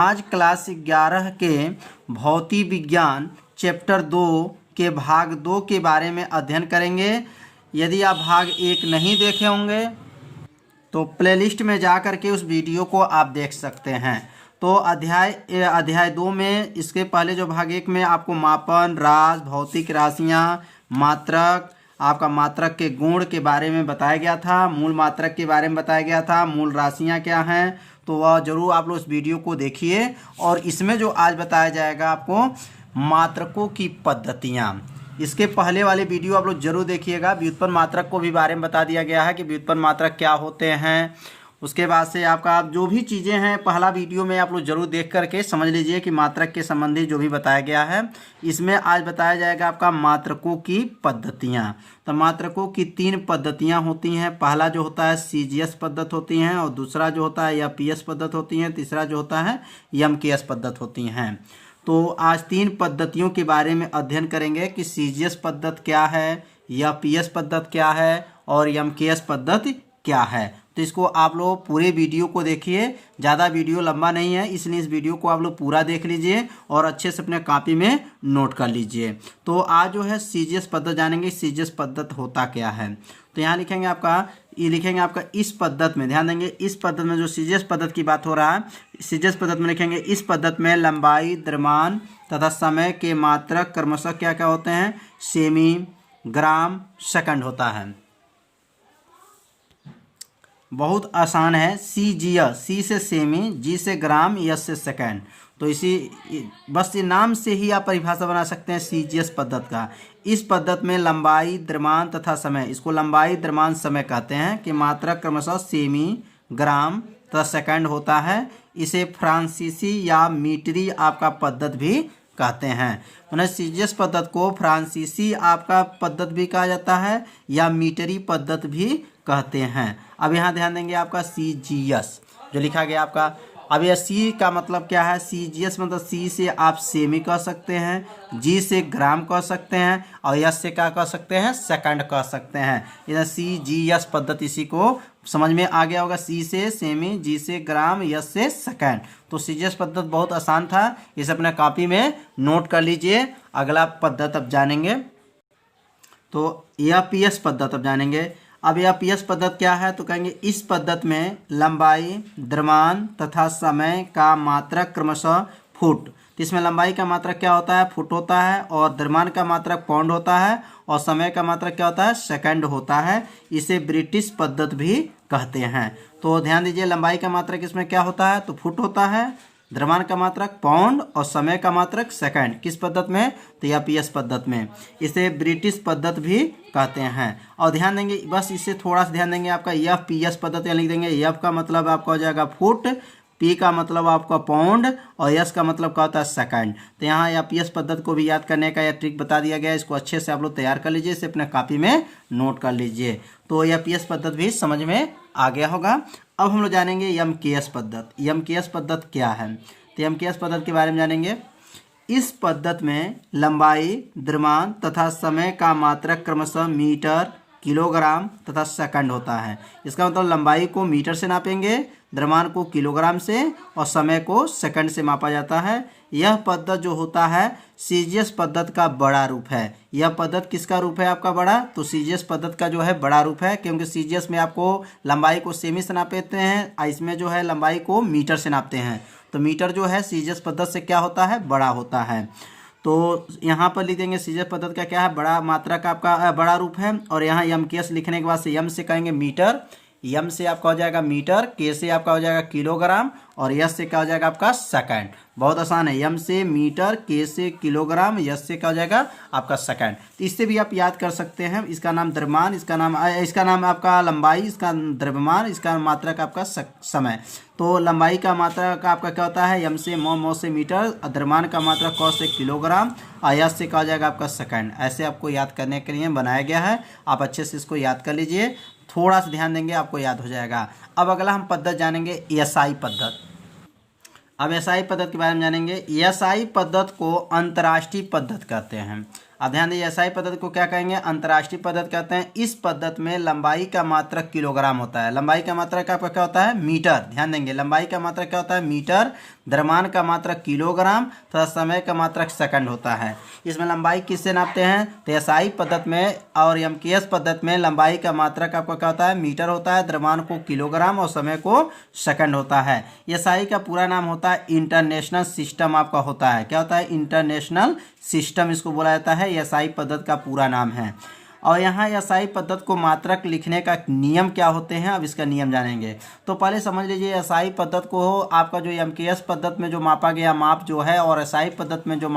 आज क्लास 11 के भौतिक विज्ञान चैप्टर 2 के भाग 2 के बारे में अध्ययन करेंगे। यदि आप भाग 1 नहीं देखे होंगे तो प्लेलिस्ट में जा कर के उस वीडियो को आप देख सकते हैं। तो अध्याय 2 में इसके पहले जो भाग 1 में आपको मापन, राज, भौतिक राशियाँ, मात्रक, आपका मात्रक के गुण के बारे में बताया गया था, मूल मात्रक के बारे में बताया गया था, मूल राशियाँ क्या हैं, तो वह जरूर आप लोग इस वीडियो को देखिए। और इसमें जो आज बताया जाएगा आपको मात्रकों की पद्धतियाँ, इसके पहले वाले वीडियो आप लोग जरूर देखिएगा। व्युत्पन्न मात्रक को भी बारे में बता दिया गया है कि व्युत्पन्न मात्रक क्या होते हैं। उसके बाद से आपका आप जो भी चीज़ें हैं पहला वीडियो में आप लोग जरूर देख करके समझ लीजिए कि मात्रक के संबंधी जो भी बताया गया है। इसमें आज बताया जाएगा आपका मात्रकों की पद्धतियाँ। तो मात्रकों की 3 पद्धतियाँ होती हैं। पहला जो होता है सीजीएस पद्धति होती हैं, और दूसरा जो होता है एपीएस पद्धति होती है, तीसरा जो होता है एमकेएस पद्धति होती हैं। तो आज 3 पद्धतियों के बारे में अध्ययन करेंगे कि सीजीएस पद्धति क्या है, एपीएस पद्धति क्या है और एमकेएस पद्धति क्या है। तो इसको आप लोग पूरे वीडियो को देखिए, ज़्यादा वीडियो लंबा नहीं है, इसलिए इस वीडियो को आप लोग पूरा देख लीजिए और अच्छे से अपने कॉपी में नोट कर लीजिए। तो आज जो है सीजीएस पद्धति जानेंगे, सीजीएस पद्धति होता क्या है। तो यहाँ लिखेंगे आपका इस पद्धति में, ध्यान देंगे इस पद्धति में जो सीजीएस पद्धति की बात हो रहा है, सीजीएस पद्धति में लिखेंगे इस पद्धति में लंबाई, द्रव्यमान तथा समय के मात्रक क्रमशः क्या क्या होते हैं, सेमी, ग्राम, सेकंड होता है। बहुत आसान है। सीजीएस, सी से सेमी, जी से ग्राम, एस से सेकंड। तो बस ये नाम से ही आप परिभाषा बना सकते हैं सीजीएस पद्धति का। इस पद्धति में लंबाई, द्रव्यमान तथा समय, इसको लंबाई, द्रव्यमान, समय कहते हैं कि मात्रक क्रमशः सेमी, ग्राम तथा सेकंड होता है। इसे फ्रांसीसी या मीटरी आपका पद्धति भी कहते हैं। उन्हें सीजीएस पद्धति को फ्रांसीसी आपका पद्धति भी कहा जाता है या मीटरी पद्धति भी कहते हैं। अब यहाँ ध्यान देंगे आपका सीजीएस जो लिखा गया आपका, अब यह सी का मतलब क्या है, सीजीएस मतलब सी से आप सेमी कह सकते हैं, जी से ग्राम कह सकते हैं और एस से क्या कह सकते हैं, सेकंड कह सकते हैं। इधर सीजीएस पद्धति इसी को समझ में आ गया होगा, सी से सेमी, जी से ग्राम, एस से सेकंड। तो सीजीएस पद्धति बहुत आसान था, इसे अपने कॉपी में नोट कर लीजिए। अगला पद्धति अब जानेंगे तो एपीएस पद्धति अब जानेंगे। अब एपीएस पद्धति क्या है, तो कहेंगे इस पद्धति में लंबाई, द्रव्यमान तथा समय का मात्रक क्रमशः फुट। तो इसमें लंबाई का मात्रक क्या होता है, फुट होता है, और द्रव्यमान का मात्रक पाउंड होता है, और समय का मात्रक क्या होता है, सेकंड होता है। इसे ब्रिटिश पद्धति भी कहते हैं। तो ध्यान दीजिए लंबाई का मात्रक इसमें क्या होता है, तो फुट होता है, द्रव्यमान का मात्रक पाउंड और समय का मात्रक सेकंड। किस पद्धति में, तो एपीएस पद्धति में। इसे ब्रिटिश पद्धति भी कहते हैं। और ध्यान देंगे बस इससे थोड़ा सा ध्यान देंगे, आपका एपीएस पद्धति लिख देंगे। एफ का मतलब आपका हो जाएगा फुट, पी का मतलब आपका पाउंड और एस का मतलब क्या होता है, सेकंड। तो यहाँ एपीएस पद्धति को भी याद करने का यह ट्रिक बता दिया गया है। इसको अच्छे से आप लोग तैयार कर लीजिए, इसे अपने कॉपी में नोट कर लीजिए। तो एपीएस पद्धति भी समझ में आ गया होगा। अब हम लोग जानेंगे एमकेएस पद्धति। एमकेएस पद्धति क्या है, तो एमकेएस पद्धति के बारे में जानेंगे। इस पद्धति में लंबाई, द्रव्यमान तथा समय का मात्रक क्रमशः मीटर, किलोग्राम तथा सेकंड होता है। इसका मतलब लंबाई को मीटर से नापेंगे, द्रव्यमान को किलोग्राम से और समय को सेकंड से मापा जाता है। यह पद्धति जो होता है सीजीएस पद्धति का बड़ा रूप है। यह पद्धति किसका रूप है, आपका बड़ा, तो सीजीएस पद्धति का जो है बड़ा रूप है, क्योंकि सीजीएस में आपको लंबाई को सेमी से नापते हैं, इसमें जो है लंबाई को मीटर से नापते हैं। तो मीटर जो है सीजीएस पद्धति से क्या होता है, बड़ा होता है। तो यहाँ पर लिख देंगे सीजीएस पद्धति का क्या है, बड़ा मात्रा का आपका बड़ा रूप है। और यहाँ एमकेएस लिखने के बाद से एम से कहेंगे मीटर, एम से आपका हो जाएगा मीटर, के से आपका हो जाएगा किलोग्राम और एस से क्या हो जाएगा आपका सेकंड। बहुत आसान है, एम से मीटर, के से किलोग्राम, एस से क्या हो जाएगा आपका सेकंड। तो इससे भी आप याद कर सकते हैं। इसका नाम द्रव्यमान, इसका नाम आपका लंबाई, इसका द्रव्यमान, इसका मात्रक आपका समय। तो लंबाई का मात्रक आपका क्या होता है, एम से मो से मीटर, द्रव्यमान का मात्रक कौ से किलोग्राम और एस से क्या हो जाएगा आपका सेकंड। ऐसे आपको याद करने के लिए बनाया गया है। आप अच्छे से इसको याद कर लीजिए, थोड़ा सा ध्यान देंगे आपको याद हो जाएगा। अब अगला हम पद्धति जानेंगे एसआई पद्धति। अब एसआई पद्धति के बारे में जानेंगे। एसआई पद्धति को अंतर्राष्ट्रीय पद्धति कहते हैं। अब ध्यान दीजिए एसआई पद्धति को क्या कहेंगे, अंतर्राष्ट्रीय पद्धति कहते हैं। इस पद्धति में लंबाई का मात्रक किलोग्राम होता है। लंबाई का मात्रक आपका क्या होता है, मीटर। ध्यान देंगे लंबाई का मात्रक क्या होता है, मीटर। द्रव्यमान का मात्रक किलोग्राम तथा समय का मात्रक सेकंड होता है। इसमें लंबाई किससे नापते हैं, तो एसआई पद्धति में और एमकेएस पद्धति में लंबाई का मात्रक आपका क्या होता है, मीटर होता है। द्रव्यमान को किलोग्राम और समय को सेकंड होता है। एसआई का पूरा नाम होता है इंटरनेशनल सिस्टम आपका होता है। क्या होता है, इंटरनेशनल सिस्टम इसको बोला जाता है। एसआई पद्धति का पूरा नाम है। और यहाँ एसआई पद्धति को मात्रक लिखने का नियम क्या होते हैं, अब इसका नियम जानेंगे। तो पहले समझ लीजिए एसआई पद्धति को आपका जो एमकेएस पद्धति में जो मापा गया माप जो है और एसआई पद्धति में जो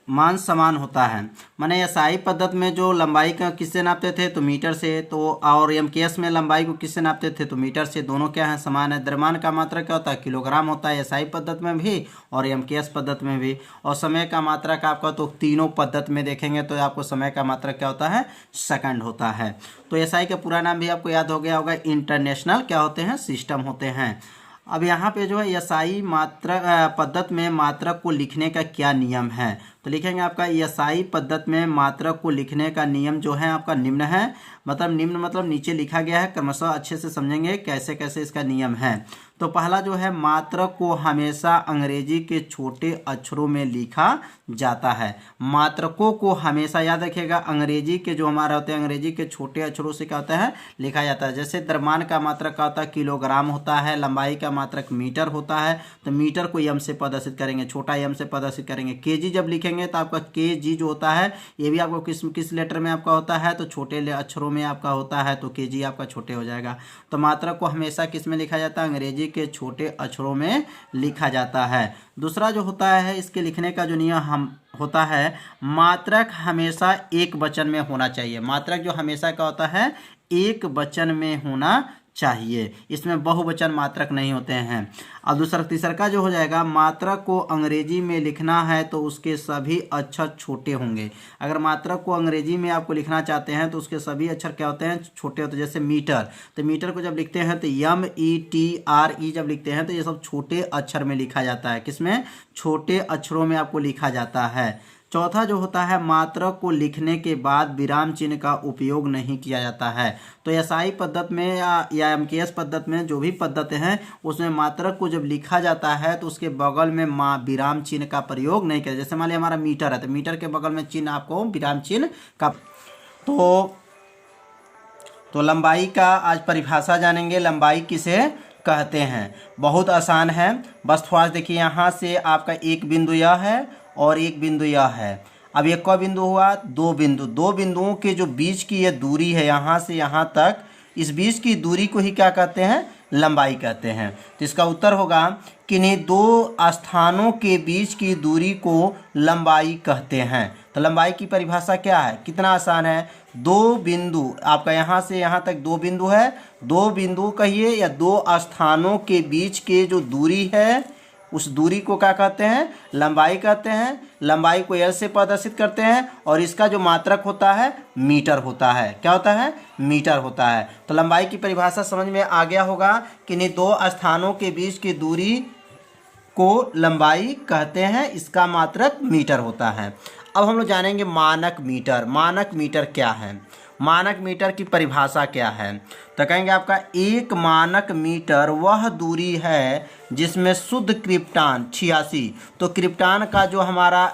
मान समान होता है। माने एसआई पद्धति में जो लंबाई का किससे नापते थे, तो मीटर से। तो और एमकेएस में लंबाई को किससे नापते थे, तो मीटर से। दोनों क्या है, समान है। द्रव्यमान का मात्रक क्या होता है, किलोग्राम होता है एसआई पद्धति में भी और एमकेएस पद्धति में भी। और समय का मात्रक आपका तो तीनों पद्धति में देखेंगे तो आपको समय का मात्रक क्या होता है, सेकंड होता है। तो एसआई का पूरा नाम भी आपको याद हो गया होगा, इंटरनेशनल क्या होते हैं, सिस्टम होते हैं। अब यहाँ पे जो है एसआई मात्रक पद्धति में मात्रक को लिखने का क्या नियम है, तो लिखेंगे आपका एसआई पद्धति में मात्रक को लिखने का नियम जो है आपका निम्न है। मतलब निम्न मतलब नीचे लिखा गया है, क्रमशः अच्छे से समझेंगे कैसे कैसे इसका नियम है। तो पहला जो है, मात्रक को हमेशा अंग्रेजी के छोटे अक्षरों में लिखा जाता है। मात्रकों को हमेशा याद रखिएगा अंग्रेजी के जो हमारे होते हैं अंग्रेजी के छोटे अक्षरों से क्या होता है, लिखा जाता है। जैसे द्रव्यमान का मात्रक क्या होता है, किलोग्राम होता है। लंबाई का मात्रक मीटर होता है, तो मीटर को एम से प्रदर्शित करेंगे, छोटा एम से प्रदर्शित करेंगे। केजी जब लिखेंगे तो आपका केजी जो होता है ये भी आपको किस लेटर में आपका होता है, तो छोटे अक्षरों में आपका होता है, तो केजी आपका छोटे हो जाएगा। तो मात्रक को हमेशा किस में लिखा जाता है, अंग्रेजी के छोटे अक्षरों में लिखा जाता है। दूसरा जो होता है इसके लिखने का जो नियम होता है, मात्रक हमेशा एक वचन में होना चाहिए। मात्रक जो हमेशा क्या होता है, एक वचन में होना चाहिए। इसमें बहुवचन मात्रक नहीं होते हैं। अब तीसरा का जो हो जाएगा, मात्रक को अंग्रेजी में लिखना है तो उसके सभी अक्षर छोटे होंगे। अगर मात्रक को अंग्रेजी में आपको लिखना चाहते हैं तो उसके सभी अक्षर क्या होते हैं, छोटे होते हैं। जैसे मीटर, तो मीटर को जब लिखते हैं तो METRE जब लिखते हैं तो ये सब छोटे अक्षर में लिखा जाता है। किसमें, छोटे अक्षरों में आपको लिखा जाता है। चौथा जो होता है, मात्रक को लिखने के बाद विराम चिन्ह का उपयोग नहीं किया जाता है। तो एसआई पद्धति में या एमकेएस पद्धति में जो भी पद्धति हैं उसमें मात्रक को जब लिखा जाता है तो उसके बगल में विराम चिन्ह का प्रयोग नहीं किया। जैसे मान लिया हमारा मीटर है तो मीटर के बगल में चिन्ह आपको विराम चिन्ह का। तो लंबाई का आज परिभाषा जानेंगे, लंबाई किसे कहते हैं। बहुत आसान है, बस थोड़ा देखिए यहाँ से आपका एक बिंदु यह है और एक बिंदु यह है। अब ये कौन बिंदु हुआ, दो बिंदुओं के जो बीच की ये दूरी है यहाँ से यहाँ तक, इस बीच की दूरी को ही क्या कहते हैं, लंबाई कहते हैं। तो इसका उत्तर होगा किन्हीं दो स्थानों के बीच की दूरी को लंबाई कहते हैं। तो लंबाई की परिभाषा क्या है, कितना आसान है। दो बिंदु आपका यहाँ से यहाँ तक दो बिंदु है, दो बिंदु कहिए या दो स्थानों के बीच के जो दूरी है उस दूरी को क्या कहते हैं, लंबाई कहते हैं। लंबाई को एल से प्रदर्शित करते हैं और इसका जो मात्रक होता है मीटर होता है। क्या होता है, मीटर होता है। तो लंबाई की परिभाषा समझ में आ गया होगा कि नहीं, दो स्थानों के बीच की दूरी को लंबाई कहते हैं, इसका मात्रक मीटर होता है। अब हम लोग जानेंगे मानक मीटर। मानक मीटर क्या है, मानक मीटर की परिभाषा क्या है, तो कहेंगे आपका एक मानक मीटर वह दूरी है जिसमें शुद्ध क्रिप्टान 86, तो क्रिप्टान का जो हमारा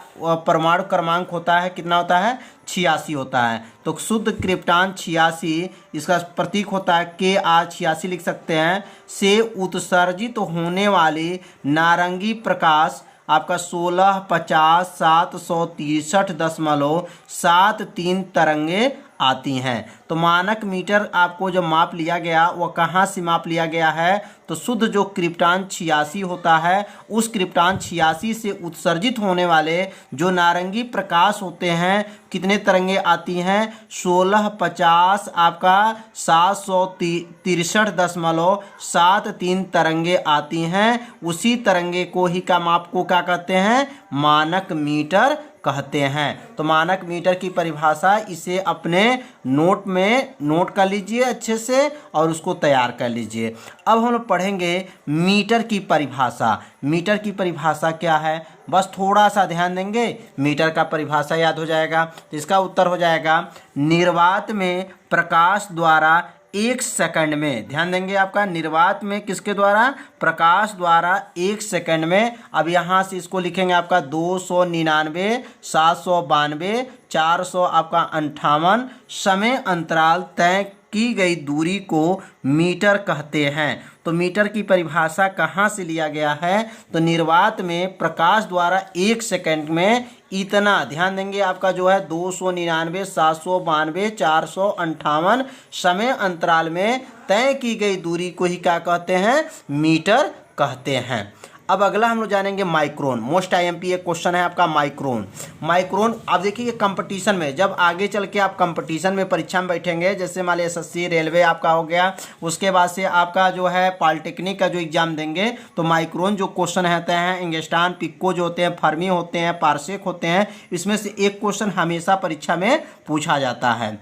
परमाणु क्रमांक होता है कितना होता है, 86 होता है। तो शुद्ध क्रिप्टान 86, इसका प्रतीक होता है Kr86 लिख सकते हैं, से उत्सर्जित होने वाली नारंगी प्रकाश आपका 1650,763.73 तरंगे आती हैं। तो मानक मीटर आपको जो माप लिया गया वो कहाँ से माप लिया गया है, तो शुद्ध जो क्रिप्टान 86 होता है उस क्रिप्टान 86 से उत्सर्जित होने वाले जो नारंगी प्रकाश होते हैं कितने तरंगे आती हैं, 1650 आपका 763.73 तरंगे आती हैं। उसी तरंगे को ही का माप को क्या कहते हैं, मानक मीटर कहते हैं। तो मानक मीटर की परिभाषा इसे अपने नोट में नोट कर लीजिए अच्छे से और उसको तैयार कर लीजिए। अब हम लोग पढ़ेंगे मीटर की परिभाषा। मीटर की परिभाषा क्या है, बस थोड़ा सा ध्यान देंगे मीटर का परिभाषा याद हो जाएगा। तो इसका उत्तर हो जाएगा निर्वात में प्रकाश द्वारा 1 सेकंड में, ध्यान देंगे आपका निर्वात में किसके द्वारा, प्रकाश द्वारा 1 सेकंड में। अब यहाँ से इसको लिखेंगे आपका 299, 792, 400 आपका 58 समय अंतराल तय की गई दूरी को मीटर कहते हैं। तो मीटर की परिभाषा कहाँ से लिया गया है, तो निर्वात में प्रकाश द्वारा 1 सेकंड में इतना, ध्यान देंगे आपका जो है 299, 792, 458 समय अंतराल में तय की गई दूरी को ही क्या कहते हैं, मीटर कहते हैं। अब अगला हम लोग जानेंगे माइक्रोन। मोस्ट आईएमपी एक क्वेश्चन है आपका माइक्रोन। माइक्रोन आप देखिए कंपटीशन में, जब आगे चल के आप कंपटीशन में परीक्षा में बैठेंगे, जैसे मान लीजिए एसएससी रेलवे आपका हो गया, उसके बाद से आपका जो है पॉलिटेक्निक का जो एग्जाम देंगे, तो माइक्रोन जो क्वेश्चन रहते हैं, एंगस्ट्रॉम, पिको जो होते हैं, फर्मी होते हैं, पार्सेक होते हैं, इसमें से एक क्वेश्चन हमेशा परीक्षा में पूछा जाता है।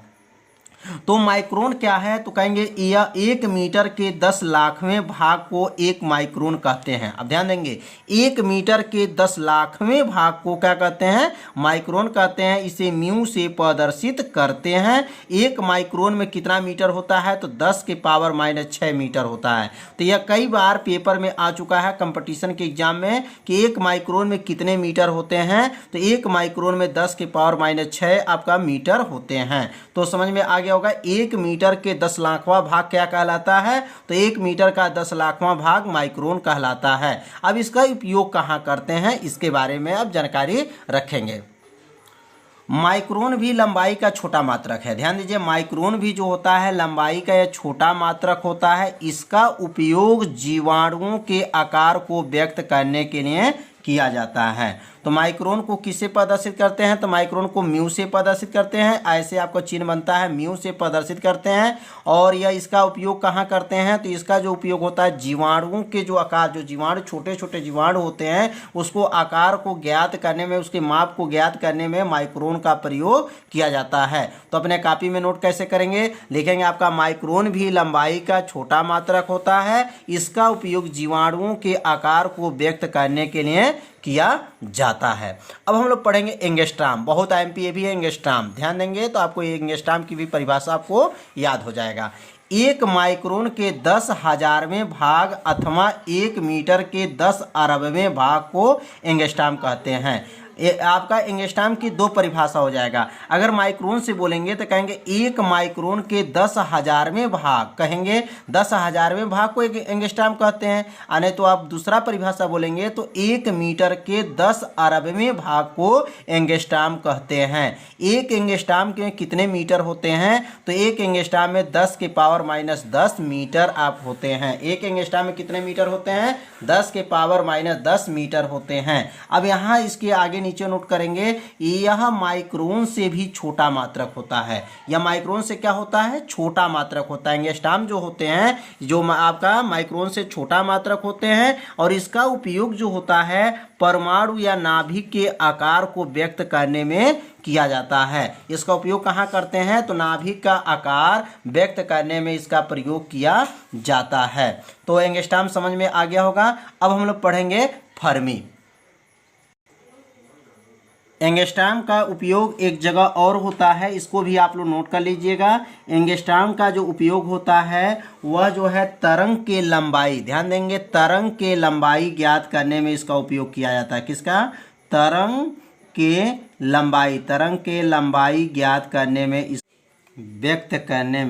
तो माइक्रोन क्या है, तो कहेंगे यह 1 मीटर के 10 लाखवें भाग को 1 माइक्रोन कहते हैं। अब ध्यान देंगे 1 मीटर के 10 लाखवें भाग को क्या कहते हैं, माइक्रोन कहते हैं। इसे म्यू से प्रदर्शित करते हैं। 1 माइक्रोन में कितना मीटर होता है, तो 10 के पावर -6 मीटर होता है। तो यह कई बार पेपर में आ चुका है कंपटीशन के एग्जाम में कि 1 माइक्रोन में कितने मीटर होते हैं, तो 1 माइक्रोन में 10 के पावर -6 आपका मीटर होते हैं। तो समझ में आ गया होगा 1 मीटर के 10 लाखवां भाग क्या कहलाता है, तो 1 मीटर का 10 लाखवां भाग माइक्रोन कहलाता है। अब इसका उपयोग कहाँ करते हैं, इसके बारे में अब जानकारी रखेंगे। माइक्रोन भी लंबाई का छोटा मात्रक है। ध्यान दीजिए माइक्रोन भी जो होता है लंबाई का यह छोटा मात्रक होता है। इसका उपयोग जीवाणुओं के आकार को व्यक्त करने के लिए किया जाता है। तो माइक्रोन को किससे प्रदर्शित करते हैं, तो माइक्रोन को म्यू से प्रदर्शित करते हैं। ऐसे आपको चिन्ह बनता है, म्यू से प्रदर्शित करते हैं। और यह इसका उपयोग कहाँ करते हैं, तो इसका जो उपयोग होता है जीवाणुओं के जो आकार, जो जीवाणु छोटे छोटे जीवाणु होते हैं, उसको आकार को ज्ञात करने में, उसके माप को ज्ञात करने में माइक्रोन का प्रयोग किया जाता है। तो अपने कॉपी में नोट कैसे करेंगे, लिखेंगे आपका माइक्रोन भी लंबाई का छोटा मात्रक होता है। इसका उपयोग जीवाणुओं के आकार को व्यक्त करने के लिए किया जाता है। अब हम लोग पढ़ेंगे एंगस्ट्रॉम। बहुत आईएमपी भी है एंगस्ट्रॉम, ध्यान देंगे तो आपको एंगस्ट्रॉम की भी परिभाषा आपको याद हो जाएगा। 1 माइक्रोन के 10,000वें भाग अथवा 1 मीटर के 10 अरबवें भाग को एंगस्ट्रॉम कहते हैं। आपका एंगस्ट्रॉम की 2 परिभाषा हो जाएगा। अगर माइक्रोन से बोलेंगे तो कहेंगे 1 माइक्रोन के 10,000वें भाग, कहेंगे 10,000वें भाग को एक एंगस्ट्रॉम कहते हैं। नहीं तो आप दूसरा परिभाषा बोलेंगे तो 1 मीटर के 10 अरबवें भाग को एंगस्ट्रॉम कहते हैं। एक एंगस्ट्रॉम के कितने मीटर होते हैं, तो एक एंगस्ट्रॉम में 10 के पावर -10 मीटर आप होते हैं। एक एंगस्ट्रॉम में कितने मीटर होते हैं, 10 के पावर -10 मीटर होते हैं। अब यहाँ इसके आगे नीचे नोट करेंगे यह माइक्रोन से भी छोटा मात्रक होता है। यह माइक्रोन से क्या होता है, छोटा मात्रक होता है। एंगस्ट्रॉम जो होते हैं जो आपका माइक्रोन से छोटा मात्रक होते हैं और इसका उपयोग जो होता है परमाणु या नाभिक के आकार को व्यक्त करने में किया जाता है। इसका उपयोग कहाँ करते हैं, तो नाभिक का आकार व्यक्त करने में इसका प्रयोग किया जाता है। तो एंगस्ट्रॉम समझ में आ गया होगा। अब हम लोग पढ़ेंगे फर्मी। एंगस्ट्रॉम का उपयोग एक जगह और होता है, इसको भी आप लोग नोट कर लीजिएगा। एंगस्ट्रॉम का जो उपयोग होता है वह जो है तरंग के लंबाई, ध्यान देंगे तरंग के लंबाई ज्ञात करने में इसका उपयोग किया जाता है। किसका, तरंग के लंबाई, तरंग के लंबाई ज्ञात करने में, इस व्यक्त करने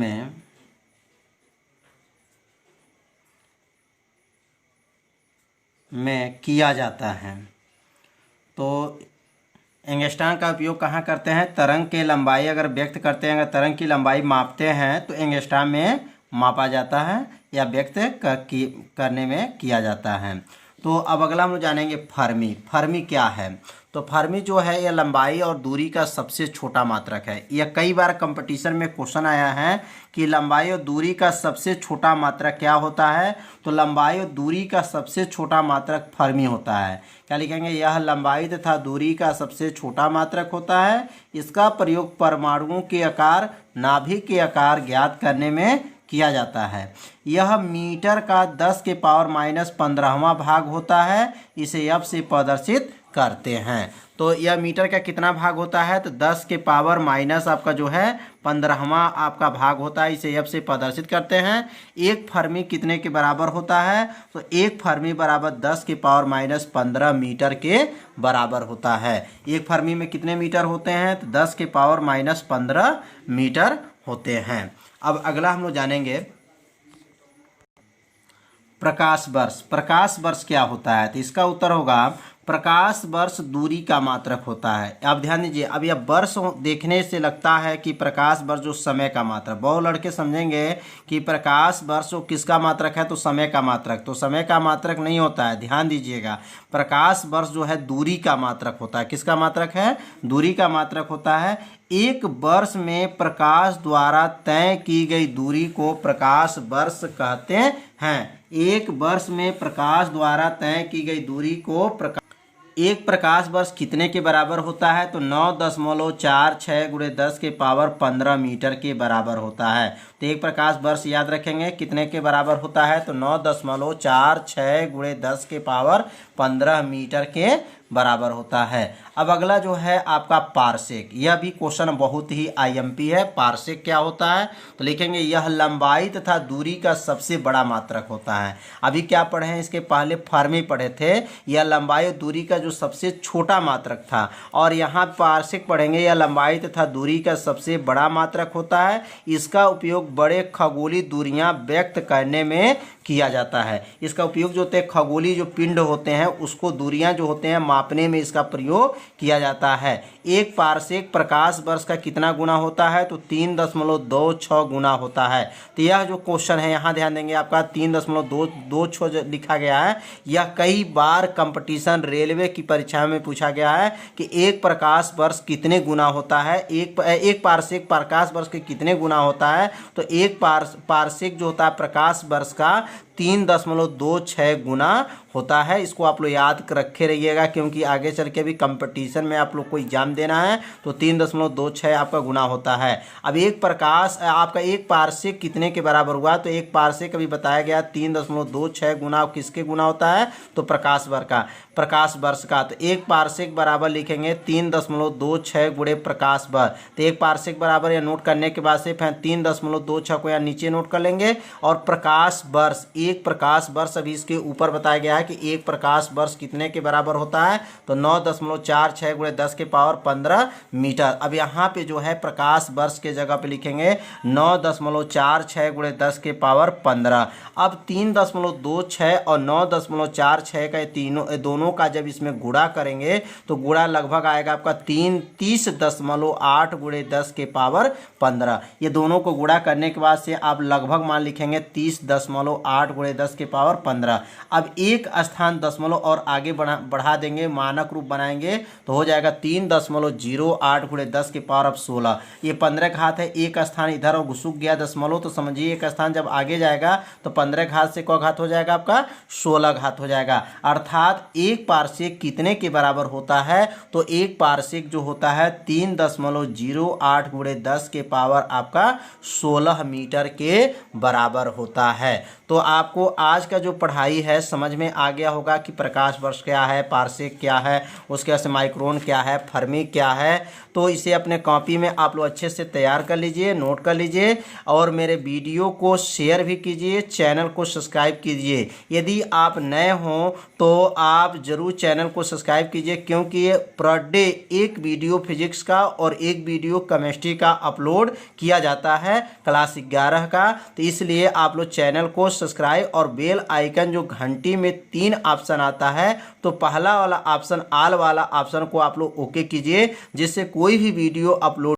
में किया जाता है। तो एंगस्ट्रॉम का उपयोग कहाँ करते हैं, तरंग के लंबाई अगर व्यक्त करते हैं, अगर तरंग की लंबाई मापते हैं तो एंगस्ट्रॉम में मापा जाता है या व्यक्त करने में किया जाता है। तो अब अगला हम लोग जानेंगे फर्मी। फर्मी क्या है, तो फर्मी जो है यह लंबाई और दूरी का सबसे छोटा मात्रक है। यह कई बार कंपटीशन में क्वेश्चन आया है कि लंबाई और दूरी का सबसे छोटा मात्रक क्या होता है। तो लंबाई और दूरी का सबसे छोटा मात्रक फर्मी होता है। क्या लिखेंगे, यह लंबाई तथा दूरी का सबसे छोटा मात्रक होता है। इसका प्रयोग परमाणुओं के आकार, नाभिक के आकार ज्ञात करने में किया जाता है। यह मीटर का 10 के पावर -15वां भाग होता है। इसे F से प्रदर्शित करते हैं। तो यह मीटर का कितना भाग होता है, तो 10 के पावर माइनस आपका जो है 15वां आपका भाग होता है। इसे F से प्रदर्शित करते हैं। एक फर्मी कितने के बराबर होता है, तो एक फर्मी बराबर 10 के पावर -15 मीटर के बराबर होता है। एक फर्मी में कितने मीटर होते हैं, तो 10 के पावर -15 मीटर होते हैं। अब अगला हम लोग जानेंगे प्रकाश वर्ष। प्रकाश वर्ष क्या होता है, तो इसका उत्तर होगा प्रकाश वर्ष दूरी का मात्रक होता है। आप ध्यान दीजिए, अब यह वर्ष देखने से लगता है कि प्रकाश वर्ष जो समय का मात्रक, बहुत लड़के समझेंगे कि प्रकाश वर्ष किसका मात्रक है, तो समय का मात्रक। तो समय का मात्रक नहीं होता है, ध्यान दीजिएगा। प्रकाश वर्ष जो है दूरी का मात्रक होता है। किसका मात्रक है, दूरी का मात्रक होता है। एक वर्ष में प्रकाश द्वारा तय की गई दूरी को प्रकाश वर्ष कहते हैं। एक वर्ष में प्रकाश द्वारा तय की गई दूरी को एक प्रकाश वर्ष कितने के बराबर होता है, तो 9.46 × 10 के पावर 15 मीटर के बराबर होता है। तो एक प्रकाश वर्ष याद रखेंगे कितने के बराबर होता है, तो 9.46 × 10 के पावर 15 मीटर के बराबर होता है। अब अगला जो है आपका पारसेक। यह भी क्वेश्चन बहुत ही आईएमपी है। पारसेक क्या होता है, तो लिखेंगे यह लंबाई तथा दूरी का सबसे बड़ा मात्रक होता है। अभी क्या पढ़े हैं, इसके पहले फर्मी पढ़े थे। यह लंबाई और दूरी का जो सबसे छोटा मात्रक था, और यहाँ पारसेक पढ़ेंगे यह लंबाई तथा दूरी का सबसे बड़ा मात्रक होता है। इसका उपयोग बड़े खगोलीय दूरियां व्यक्त करने में किया जाता है। इसका उपयोग जो होते हैं खगोलीय जो पिंड होते हैं उसको दूरियां जो होते हैं मापने में इसका प्रयोग किया जाता है। एक पारसेक प्रकाश वर्ष का कितना गुना होता है, तो 3.26 गुना होता है। तो यह जो क्वेश्चन है यहाँ ध्यान देंगे, आपका 3.26 लिखा गया है। यह कई बार कंपटीशन रेलवे की परीक्षा में पूछा गया है कि एक प्रकाश वर्ष कितने गुना होता है, एक पारसेक प्रकाश वर्ष के कितने गुना होता है। तो एक पारसेक जो होता है प्रकाश वर्ष का 3.26 गुना होता है। इसको आप लोग याद रखे रहिएगा, क्योंकि आगे चल के भी कंपटीशन में आप लोग को एग्जाम देना है। तो 3.26 आपका गुना होता है। अब एक प्रकाश आपका एक पारसेक कितने के बराबर हुआ, तो एक पारसेक अभी बताया गया 3.26 गुना किसके गुना होता है, तो प्रकाश वर्ष का। तो एक पारसेक बराबर लिखेंगे 3.26 गुणे प्रकाश वर्ष। तो एक पारसेक बराबर या नोट करने के बाद से फिर 3.26 को यहाँ नीचे नोट कर लेंगे। और प्रकाश वर्ष, एक प्रकाश वर्ष अभी इसके ऊपर बताया गया है कि एक प्रकाश वर्ष कितने के बराबर होता है, तो 9.46 × 10 के पावर 15 मीटर। अब यहाँ पे जो है प्रकाश वर्ष के जगह पे लिखेंगे 9.46 × 10 के पावर 15। अब 3.26 और 9.46 का दोनों का जब इसमें गुणा करेंगे तो गुणा लगभग आएगा आपका 30.8 × 10 के पावर 15। ये दोनों को गुणा करने के बाद से आप लगभग मान लिखेंगे 30.8 × 10 के पावर 15। अब एक स्थान दशमलव और आगे बढ़ा देंगे, मानक रूप बनाएंगे तो हो जाएगा 3.08 × 10 के पावर अब 16। ये 15 घात है, एक स्थान इधर और घुसुक गया दशमलव, तो समझिए एक स्थान जब आगे जाएगा तो 15 घात से क्या घात हो जाएगा आपका 16 घात हो जाएगा। अर्थात एक पारसेक कितने के बराबर होता है, तो एक पारसेक जो होता है 3.08 × 10 के पावर आपका 16 मीटर के बराबर होता है। तो आपको आज का जो पढ़ाई है समझ में आ गया होगा कि प्रकाश वर्ष क्या है, पारसेक क्या है, उसके बाद से माइक्रोन क्या है, फर्मी क्या है। तो इसे अपने कॉपी में आप लोग अच्छे से तैयार कर लीजिए, नोट कर लीजिए, और मेरे वीडियो को शेयर भी कीजिए, चैनल को सब्सक्राइब कीजिए। यदि आप नए हों तो आप ज़रूर चैनल को सब्सक्राइब कीजिए, क्योंकि पर डे एक वीडियो फिजिक्स का और एक वीडियो केमिस्ट्री का अपलोड किया जाता है क्लास 11 का। तो इसलिए आप लोग चैनल को सब्सक्राइब और बेल आइकन जो घंटी में 3 ऑप्शन आता है, तो पहला वाला ऑप्शन, ऑल वाला ऑप्शन को आप लोग ओके कीजिए, जिससे कोई भी वीडियो अपलोड